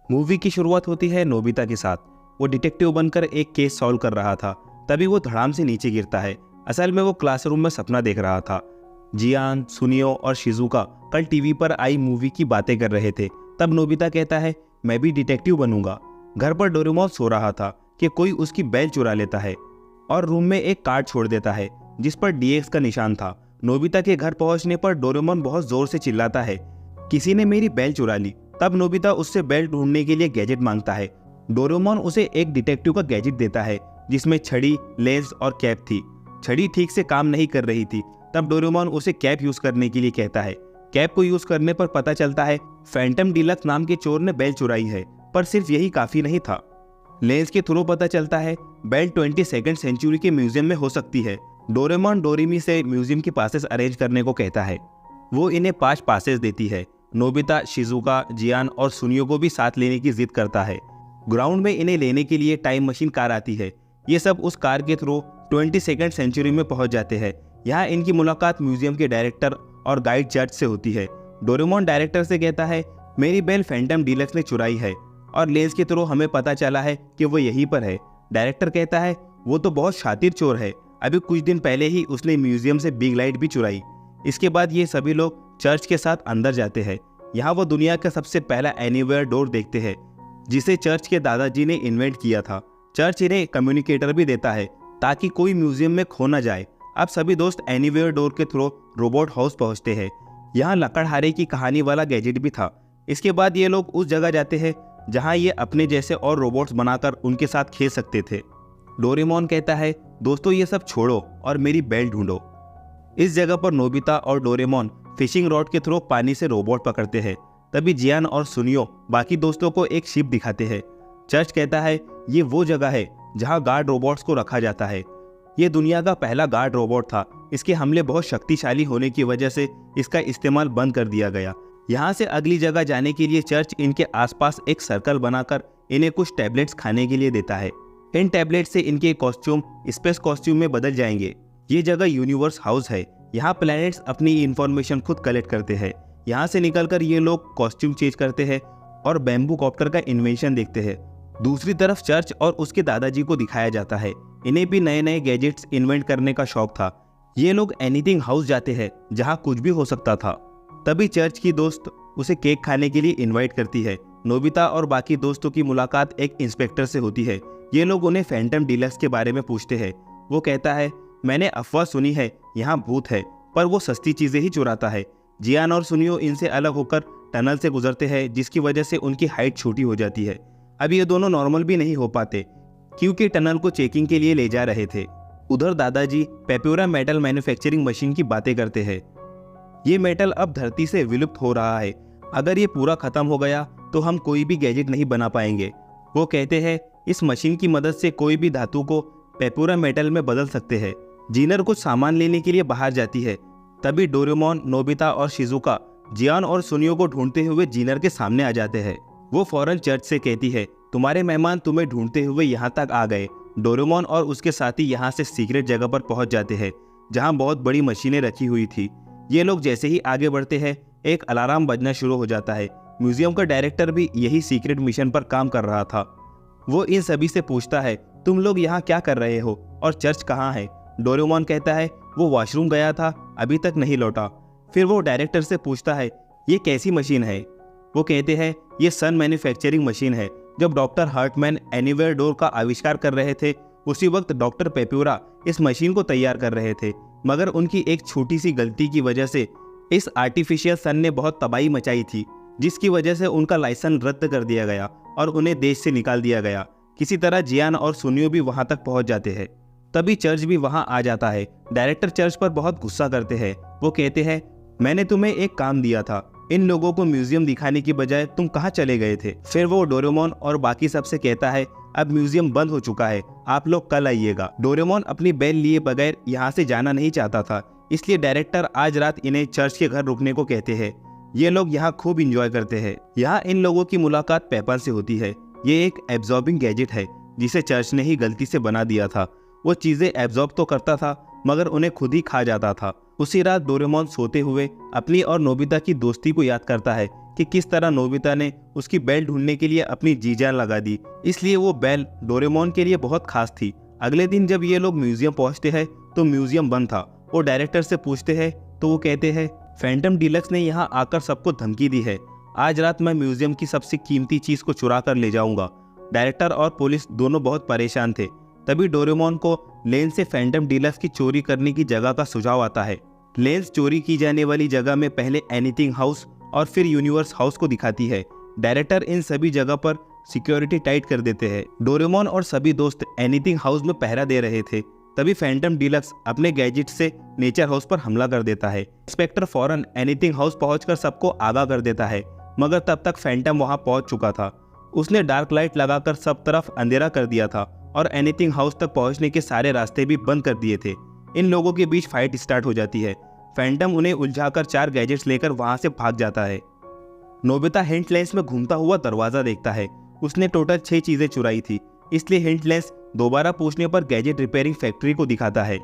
Movie की शुरुआत होती है नोबिता के साथ। वो डिटेक्टिव बनकर एक केस सॉल्व कर रहा था, तभी वो धड़ाम से नीचे गिरता है। असल में वो क्लासरूम में सपना देख रहा था। जियान, सुनियो और शिजुका कल टीवी पर आई मूवी की बातें कर रहे थे। तब नोबिता कहता है, मैं भी डिटेक्टिव बनूंगा। घर पर डोरेमोन सो रहा था कि कोई उसकी बेल चुरा लेता है और रूम में एक कार्ड छोड़ देता है जिस पर डीएक्स का निशान था। नोबिता के घर पहुंचने पर डोरेमोन बहुत जोर से चिल्लाता है, किसी ने मेरी बेल चुरा ली। तब नोबिता उससे बेल ढूंढने के लिए गैजेट मांगता है। डोरेमोन उसे एक डिटेक्टिव का गैजेट देता है जिसमें छड़ी, लेंस और कैप थी। छड़ी ठीक से काम नहीं कर रही थी। तब डोरेमोन उसे कैप यूज करने के लिए कहता है। कैप को यूज करने पर पता चलता है फैंटम डीलक्स नाम के चोर ने बेल चुराई है, पर सिर्फ यही काफी नहीं था। लेंस के थ्रू पता चलता है बेल 22वीं सेंचुरी के म्यूजियम में हो सकती है। डोरेमोन डोरेमी से म्यूजियम के पासेस अरेंज करने को कहता है। वो इन्हें 5 पासेस देती है। नोबिता, शिजुका, जियान और सुनियो को भी साथ लेने की जिद करता है। ग्राउंड में इन्हें लेने के लिए टाइम मशीन कार आती है। ये सब उस कार के थ्रू 22वीं सेंचुरी में पहुंच जाते हैं। यहाँ इनकी मुलाकात म्यूजियम के डायरेक्टर और गाइड जज से होती है। डोरेमोन डायरेक्टर से कहता है, मेरी बेल फैंटम डीलक्स ने चुराई है और लेंस के थ्रू हमें पता चला है कि वो यहीं पर है। डायरेक्टर कहता है, वो तो बहुत शातिर चोर है, अभी कुछ दिन पहले ही उसने म्यूजियम से बिग लाइट भी चुराई। इसके बाद ये सभी लोग चर्च के साथ अंदर जाते हैं। यहाँ वो दुनिया का सबसे पहला एनीवेयर डोर देखते हैं जिसे चर्च के दादाजी ने इन्वेंट किया था। चर्च इन्हें कम्युनिकेटर भी देता है ताकि कोई म्यूजियम में खो न जाए। अब सभी दोस्त एनीवेयर डोर के थ्रू रोबोट हाउस पहुंचते हैं। यहाँ लकड़हारे की कहानी वाला गैजेट भी था। इसके बाद ये लोग उस जगह जाते हैं जहाँ ये अपने जैसे और रोबोट्स बनाकर उनके साथ खेल सकते थे। डोरेमोन कहता है, दोस्तों ये सब छोड़ो और मेरी बेल ढूंढो। इस जगह पर नोबिता और डोरेमोन फिशिंग रॉड के थ्रू पानी से रोबोट पकड़ते हैं। तभी जियान और सुनियो बाकी दोस्तों को एक शिप दिखाते हैं। चर्च कहता है, ये वो जगह है जहाँ गार्ड रोबोट्स को रखा जाता है। ये दुनिया का पहला गार्ड रोबोट था। इसके हमले बहुत शक्तिशाली होने की वजह से इसका इस्तेमाल बंद कर दिया गया। यहाँ से अगली जगह जाने के लिए चर्च इनके आसपास एक सर्कल बनाकर इन्हें कुछ टैबलेट्स खाने के लिए देता है। इन टैबलेट से इनके कॉस्ट्यूम स्पेस कॉस्ट्यूम में बदल जाएंगे। ये जगह यूनिवर्स हाउस है। यहाँ प्लैनेट्स अपनी इंफॉर्मेशन खुद कलेक्ट करते हैं। यहाँ से निकलकर ये लोग कॉस्ट्यूम चेंज करते हैं और बैम्बू कॉप्टर का इन्वेंशन देखते हैं। दूसरी तरफ चर्च और उसके दादाजी को दिखाया जाता है। इन्हें भी नए नए गैजेट्स इन्वेंट करने का शौक था। ये लोग एनीथिंग हाउस जाते हैं जहाँ कुछ भी हो सकता था। तभी चर्च की दोस्त उसे केक खाने के लिए इनवाइट करती है। नोबिता और बाकी दोस्तों की मुलाकात एक इंस्पेक्टर से होती है। ये लोग उन्हें फैंटम डीलक्स के बारे में पूछते हैं। वो कहता है, मैंने अफवाह सुनी है यहाँ भूत है, पर वो सस्ती चीजें ही चुराता है। जियान और सुनियो इनसे अलग होकर टनल से गुजरते हैं जिसकी वजह से उनकी हाइट छोटी हो जाती है। अब ये दोनों नॉर्मल भी नहीं हो पाते क्योंकि टनल को चेकिंग के लिए ले जा रहे थे। उधर दादाजी पेप्यूरा मेटल मैन्युफैक्चरिंग मशीन की बातें करते हैं। ये मेटल अब धरती से विलुप्त हो रहा है। अगर ये पूरा खत्म हो गया तो हम कोई भी गैजेट नहीं बना पाएंगे। वो कहते हैं, इस मशीन की मदद से कोई भी धातु को पेप्यूरा मेटल में बदल सकते हैं। जीनर कुछ सामान लेने के लिए बाहर जाती है। तभी डोरेमोन, नोबिता और शिजुका जियान और सुनियो को ढूंढते हुए जीनर के सामने आ जाते हैं। वो फौरन चर्च से कहती है, तुम्हारे मेहमान तुम्हें ढूंढते हुए यहाँ तक आ गए। डोरेमोन और उसके साथी यहाँ से सीक्रेट जगह पर पहुंच जाते हैं जहाँ बहुत बड़ी मशीनें रखी हुई थी। ये लोग जैसे ही आगे बढ़ते हैं एक अलार्म बजना शुरू हो जाता है। म्यूजियम का डायरेक्टर भी यही सीक्रेट मिशन पर काम कर रहा था। वो इन सभी से पूछता है, तुम लोग यहाँ क्या कर रहे हो और चर्च कहाँ है? डोरेमोन कहता है, वो वॉशरूम गया था, अभी तक नहीं लौटा। फिर वो डायरेक्टर से पूछता है, ये कैसी मशीन है? वो कहते हैं, ये सन मैन्युफैक्चरिंग मशीन है। जब डॉक्टर हार्टमैन एनीवेयर डोर का आविष्कार कर रहे थे उसी वक्त डॉक्टर पेप्यूरा इस मशीन को तैयार कर रहे थे, मगर उनकी एक छोटी सी गलती की वजह से इस आर्टिफिशियल सन ने बहुत तबाही मचाई थी, जिसकी वजह से उनका लाइसेंस रद्द कर दिया गया और उन्हें देश से निकाल दिया गया। किसी तरह जियान और सुनियो भी वहां तक पहुंच जाते हैं। तभी चर्च भी वहां आ जाता है। डायरेक्टर चर्च पर बहुत गुस्सा करते हैं। वो कहते हैं, मैंने तुम्हें एक काम दिया था, इन लोगों को म्यूजियम दिखाने की बजाय तुम कहाँ चले गए थे? फिर वो डोरेमोन और बाकी सबसे कहता है, अब म्यूजियम बंद हो चुका है, आप लोग कल आइएगा। डोरेमोन अपनी बेल लिए बगैर यहाँ से जाना नहीं चाहता था, इसलिए डायरेक्टर आज रात इन्हें चर्च के घर रुकने को कहते हैं। ये लोग यहाँ खूब इंजॉय करते हैं। यहाँ इन लोगों की मुलाकात पेपर से होती है। ये एक एब्जॉर्बिंग गैजेट है जिसे चर्च ने ही गलती से बना दिया था। वो चीजें एब्जॉर्ब तो करता था मगर उन्हें खुद ही खा जाता था। उसी रात डोरेमोन सोते हुए अपनी और नोबिता की दोस्ती को याद करता है कि किस तरह नोबिता ने उसकी बेल ढूंढने के लिए अपनी जी जान लगा दी, इसलिए वो बेल डोरेमोन के लिए बहुत खास थी। अगले दिन जब ये लोग म्यूजियम पहुंचते हैं तो म्यूजियम बंद था। वो डायरेक्टर से पूछते हैं तो वो कहते हैं फैंटम डीलक्स ने यहाँ आकर सबको धमकी दी है, आज रात मैं म्यूजियम की सबसे कीमती चीज को चुरा कर ले जाऊंगा। डायरेक्टर और पुलिस दोनों बहुत परेशान थे। तभी डोरेमोन को लेन से फैंटम डीलक्स की चोरी करने की जगह का सुझाव आता है। लेंस चोरी की जाने वाली जगह में पहले एनीथिंग हाउस और फिर यूनिवर्स हाउस को दिखाती है। डायरेक्टर इन सभी जगह पर सिक्योरिटी टाइट कर देते हैं। डोरेमोन और सभी दोस्त एनीथिंग हाउस में पहरा दे रहे थे। तभी फैंटम डीलक्स अपने गैजेट से नेचर हाउस पर हमला कर देता है। इंस्पेक्टर फौरन एनीथिंग हाउस पहुंचकर सबको आगाह कर देता है, मगर तब तक फैंटम वहां पहुंच चुका था। उसने डार्क लाइट लगाकर सब तरफ अंधेरा कर दिया था और एनीथिंग हाउस तक पहुंचने के सारे रास्ते भी बंद कर दिए थे। इन लोगों के बीच फाइट स्टार्ट हो जाती है। फैंटम उन्हें उलझाकर 4 गैजेट्स लेकर वहां से भाग जाता है। नोबिता हिंट लेंस में घूमता हुआ दरवाजा देखता है। उसने टोटल 6 चीजें चुराई थी, इसलिए हिंट लेंस दोबारा पूछने पर गैजेट रिपेयरिंग फैक्ट्री को दिखाता है।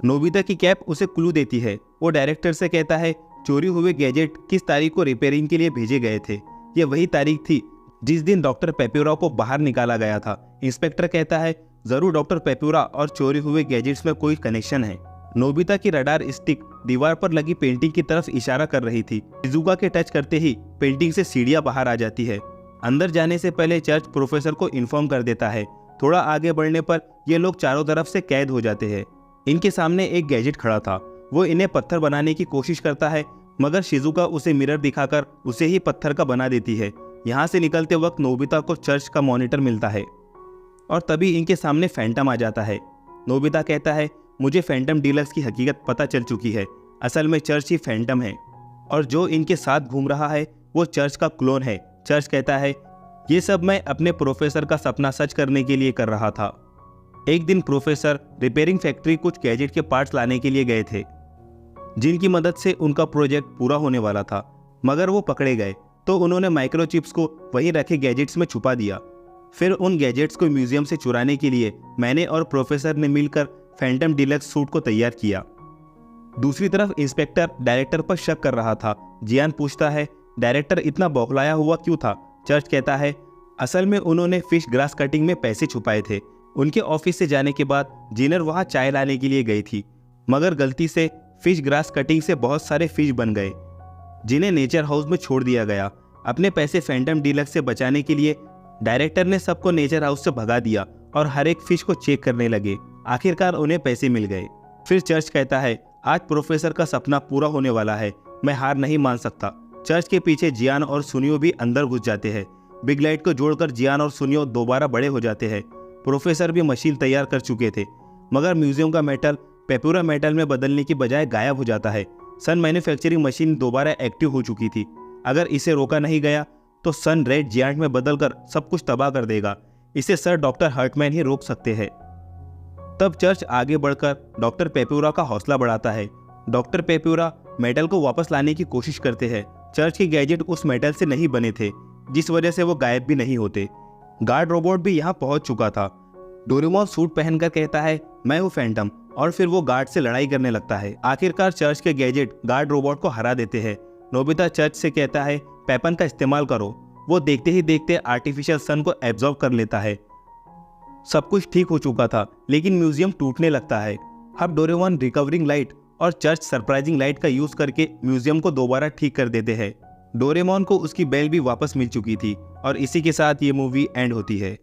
नोबिता की कैप उसे क्लू देती है। वो डायरेक्टर से कहता है चोरी हुए गैजेट किस तारीख को रिपेयरिंग के लिए भेजे गए थे। यह वही तारीख थी जिस दिन डॉक्टर पेप्यूरा को बाहर निकाला गया था। इंस्पेक्टर कहता है जरूर डॉक्टर पेप्यूरा और चोरी हुए गैजेट्स में कोई कनेक्शन है। नोबिता की रडार स्टिक दीवार पर लगी पेंटिंग की तरफ इशारा कर रही थी। शिजुका के टच करते ही पेंटिंग से सीढ़ियां बाहर आ जाती है। अंदर जाने से पहले चर्च प्रोफेसर को इन्फॉर्म कर देता है। थोड़ा आगे बढ़ने पर ये लोग चारों तरफ से कैद हो जाते हैं। इनके सामने एक गैजेट खड़ा था। वो इन्हें पत्थर बनाने की कोशिश करता है, मगर शिजुका उसे मिरर दिखाकर उसे ही पत्थर का बना देती है। यहाँ से निकलते वक्त नोबिता को चर्च का मॉनिटर मिलता है और तभी इनके सामने फैंटम आ जाता है। नोबिता कहता है मुझे फैंटम डीलक्स की हकीकत पता चल चुकी है। असल में चर्च ही फैंटम है और जो इनके साथ घूम रहा है वो चर्च का क्लोन है। चर्च कहता है ये सब मैं अपने प्रोफेसर का सपना सच करने के लिए कर रहा था। एक दिन प्रोफेसर रिपेयरिंग फैक्ट्री कुछ गैजेट के पार्ट्स लाने के लिए गए थे, जिनकी मदद से उनका प्रोजेक्ट पूरा होने वाला था, मगर वो पकड़े गए तो उन्होंने माइक्रोचिप्स को वहीं रखे गैजेट्स में छुपा दिया। फिर उन गैजेट्स को म्यूजियम से चुराने के लिए मैंने और प्रोफेसर ने मिलकर फैंटम डीलक्स सूट को तैयार किया। दूसरी तरफ इंस्पेक्टर डायरेक्टर पर शक कर रहा था। जियान पूछता है डायरेक्टर इतना बौखलाया हुआ क्यों था। चर्च कहता है असल में उन्होंने फिश ग्रास कटिंग में पैसे छुपाए थे। उनके ऑफिस से जाने के बाद जिनर वहां चाय लाने के लिए गई थी, मगर गलती से फिश ग्रास कटिंग से बहुत सारे फिश बन गए, जिन्हें नेचर हाउस में छोड़ दिया गया। अपने पैसे फैंटम डीलक्स से बचाने के लिए डायरेक्टर ने सबको नेचर हाउस से भगा दिया और हर एक फिश को चेक करने लगे। आखिरकार उन्हें पैसे मिल गए। फिर चर्च कहता है आज प्रोफेसर का सपना पूरा होने वाला है, मैं हार नहीं मान सकता। चर्च के पीछे जियान और सुनियो भी अंदर घुस जाते हैं। बिग लाइट को जोड़कर जियान और सुनियो दोबारा बड़े हो जाते हैं। प्रोफेसर भी मशीन तैयार कर चुके थे, मगर म्यूजियम का मेटल पेप्यूरा मेटल में बदलने की बजाय गायब हो जाता है। सन मैन्युफैक्चरिंग मशीन दोबारा एक्टिव हो चुकी थी। अगर इसे रोका नहीं गया तो सन रेड जियांट में बदलकर सब कुछ तबाह कर देगा। इसे सर डॉक्टर हर्टमैन ही रोक सकते हैं। तब चर्च आगे बढ़कर डॉक्टर पेप्यूरा का हौसला बढ़ाता है। डॉक्टर पेप्यूरा मेटल को वापस लाने की कोशिश करते हैं। चर्च के गैजेट उस मेटल से नहीं बने थे, जिस वजह से वो गायब भी नहीं होते। गार्ड रोबोट भी यहाँ पहुंच चुका था। डोरेमोन सूट पहनकर कहता है मैं हूँ फैंटम, और फिर वो गार्ड से लड़ाई करने लगता है। आखिरकार चर्च के गैजेट गार्ड रोबोट को हरा देते हैं। नोबिता चर्च से कहता है पेपन का इस्तेमाल करो। वो देखते ही देखते आर्टिफिशियल सन को एब्जॉर्ब कर लेता है। सब कुछ ठीक हो चुका था, लेकिन म्यूजियम टूटने लगता है। अब डोरेमोन रिकवरिंग लाइट और चर्च सरप्राइजिंग लाइट का यूज करके म्यूजियम को दोबारा ठीक कर देते हैं। डोरेमोन को उसकी बेल भी वापस मिल चुकी थी और इसी के साथ ये मूवी एंड होती है।